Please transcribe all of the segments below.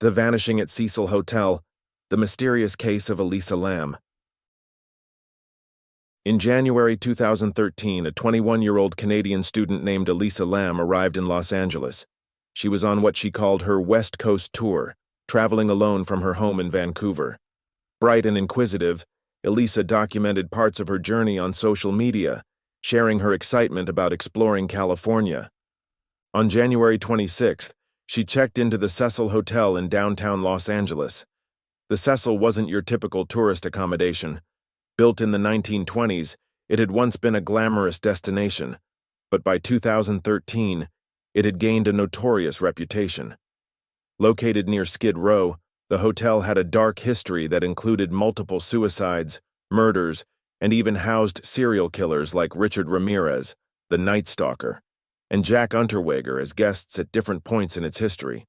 The Vanishing at Cecil Hotel, The Mysterious Case of Elisa Lam. In January 2013, a 21-year-old Canadian student named Elisa Lam arrived in Los Angeles. She was on what she called her West Coast tour, traveling alone from her home in Vancouver. Bright and inquisitive, Elisa documented parts of her journey on social media, sharing her excitement about exploring California. On January 26th, she checked into the Cecil Hotel in downtown Los Angeles. The Cecil wasn't your typical tourist accommodation. Built in the 1920s, it had once been a glamorous destination, but by 2013, it had gained a notorious reputation. Located near Skid Row, the hotel had a dark history that included multiple suicides, murders, and even housed serial killers like Richard Ramirez, the Night Stalker, and Jack Unterweger as guests at different points in its history.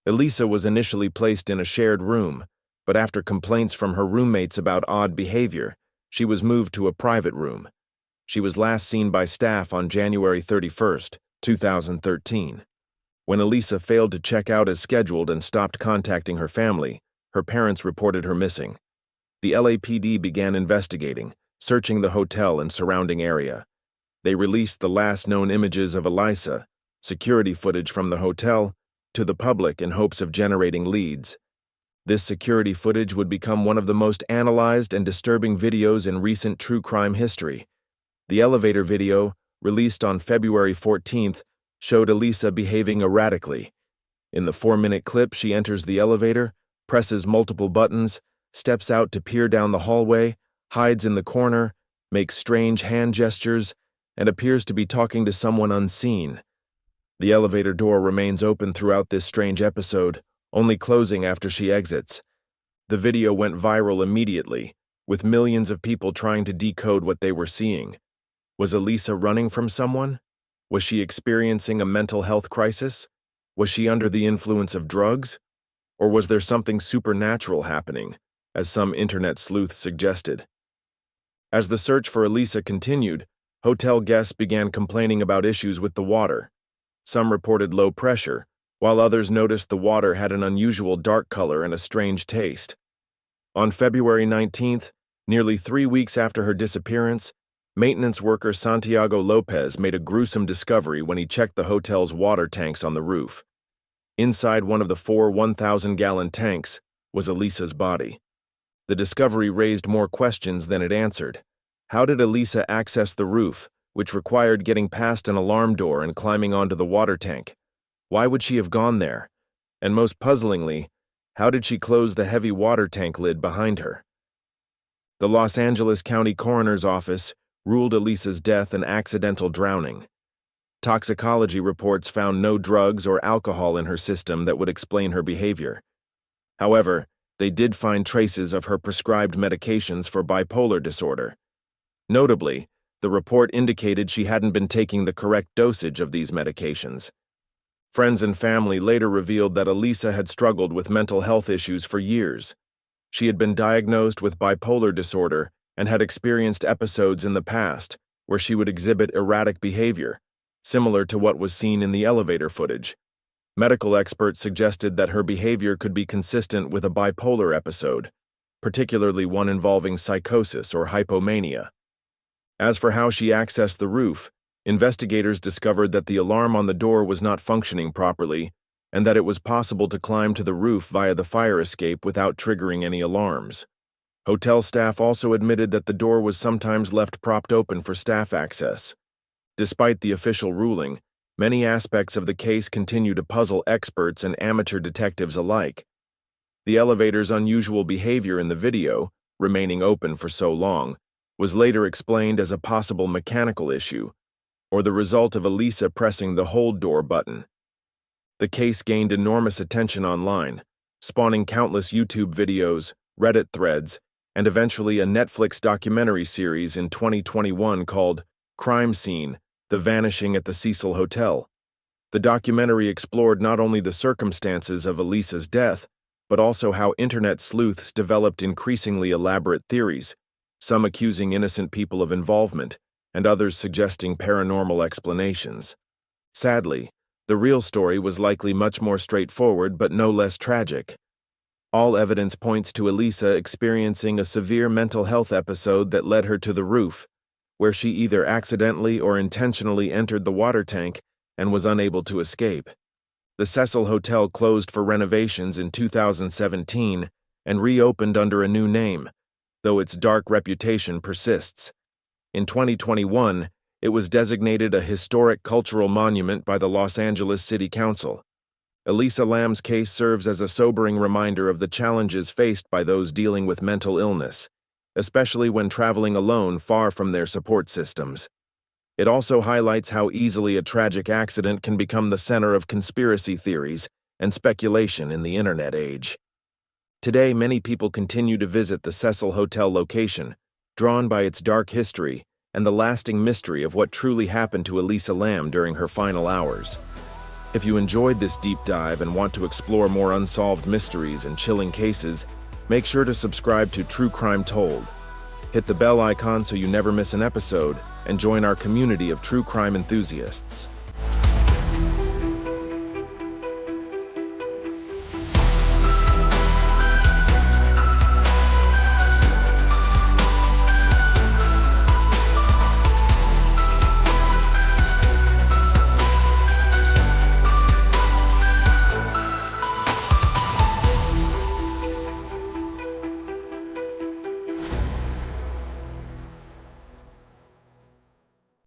Elisa was initially placed in a shared room, but after complaints from her roommates about odd behavior, she was moved to a private room. She was last seen by staff on January 31st, 2013. When Elisa failed to check out as scheduled and stopped contacting her family, her parents reported her missing. The LAPD began investigating, searching the hotel and surrounding area. They released the last known images of Elisa, security footage from the hotel, to the public in hopes of generating leads. This security footage would become one of the most analyzed and disturbing videos in recent true crime history. The elevator video, released on February 14th, showed Elisa behaving erratically. In the 4-minute clip, she enters the elevator, presses multiple buttons, steps out to peer down the hallway, hides in the corner, makes strange hand gestures, and appears to be talking to someone unseen. The elevator door remains open throughout this strange episode, only closing after she exits. The video went viral immediately, with millions of people trying to decode what they were seeing. Was Elisa running from someone? Was she experiencing a mental health crisis? Was she under the influence of drugs? Or was there something supernatural happening, as some internet sleuths suggested? As the search for Elisa continued, hotel guests began complaining about issues with the water. Some reported low pressure, while others noticed the water had an unusual dark color and a strange taste. On February 19th, nearly 3 weeks after her disappearance, maintenance worker Santiago Lopez made a gruesome discovery when he checked the hotel's water tanks on the roof. Inside one of the 4 1,000-gallon tanks was Elisa's body. The discovery raised more questions than it answered. How did Elisa access the roof, which required getting past an alarm door and climbing onto the water tank? Why would she have gone there? And most puzzlingly, how did she close the heavy water tank lid behind her? The Los Angeles County Coroner's Office ruled Elisa's death an accidental drowning. Toxicology reports found no drugs or alcohol in her system that would explain her behavior. However, they did find traces of her prescribed medications for bipolar disorder. Notably, the report indicated she hadn't been taking the correct dosage of these medications. Friends and family later revealed that Elisa had struggled with mental health issues for years. She had been diagnosed with bipolar disorder and had experienced episodes in the past where she would exhibit erratic behavior, similar to what was seen in the elevator footage. Medical experts suggested that her behavior could be consistent with a bipolar episode, particularly one involving psychosis or hypomania. As for how she accessed the roof, investigators discovered that the alarm on the door was not functioning properly and that it was possible to climb to the roof via the fire escape without triggering any alarms. Hotel staff also admitted that the door was sometimes left propped open for staff access. Despite the official ruling, many aspects of the case continue to puzzle experts and amateur detectives alike. The elevator's unusual behavior in the video, remaining open for so long, was later explained as a possible mechanical issue, or the result of Elisa pressing the hold door button. The case gained enormous attention online, spawning countless YouTube videos, Reddit threads, and eventually a Netflix documentary series in 2021 called Crime Scene: The Vanishing at the Cecil Hotel. The documentary explored not only the circumstances of Elisa's death, but also how internet sleuths developed increasingly elaborate theories, some accusing innocent people of involvement, and others suggesting paranormal explanations. Sadly, The real story was likely much more straightforward but no less tragic. All evidence points to Elisa experiencing a severe mental health episode that led her to the roof, where she either accidentally or intentionally entered the water tank and was unable to escape. The Cecil Hotel closed for renovations in 2017 and reopened under a new name, though its dark reputation persists. In 2021, it was designated a historic cultural monument by the Los Angeles City Council. Elisa Lam's case serves as a sobering reminder of the challenges faced by those dealing with mental illness, especially when traveling alone far from their support systems. It also highlights how easily a tragic accident can become the center of conspiracy theories and speculation in the internet age. Today, many people continue to visit the Cecil Hotel location, drawn by its dark history and the lasting mystery of what truly happened to Elisa Lam during her final hours. If you enjoyed this deep dive and want to explore more unsolved mysteries and chilling cases, make sure to subscribe to True Crime Told. Hit the bell icon so you never miss an episode, and join our community of true crime enthusiasts.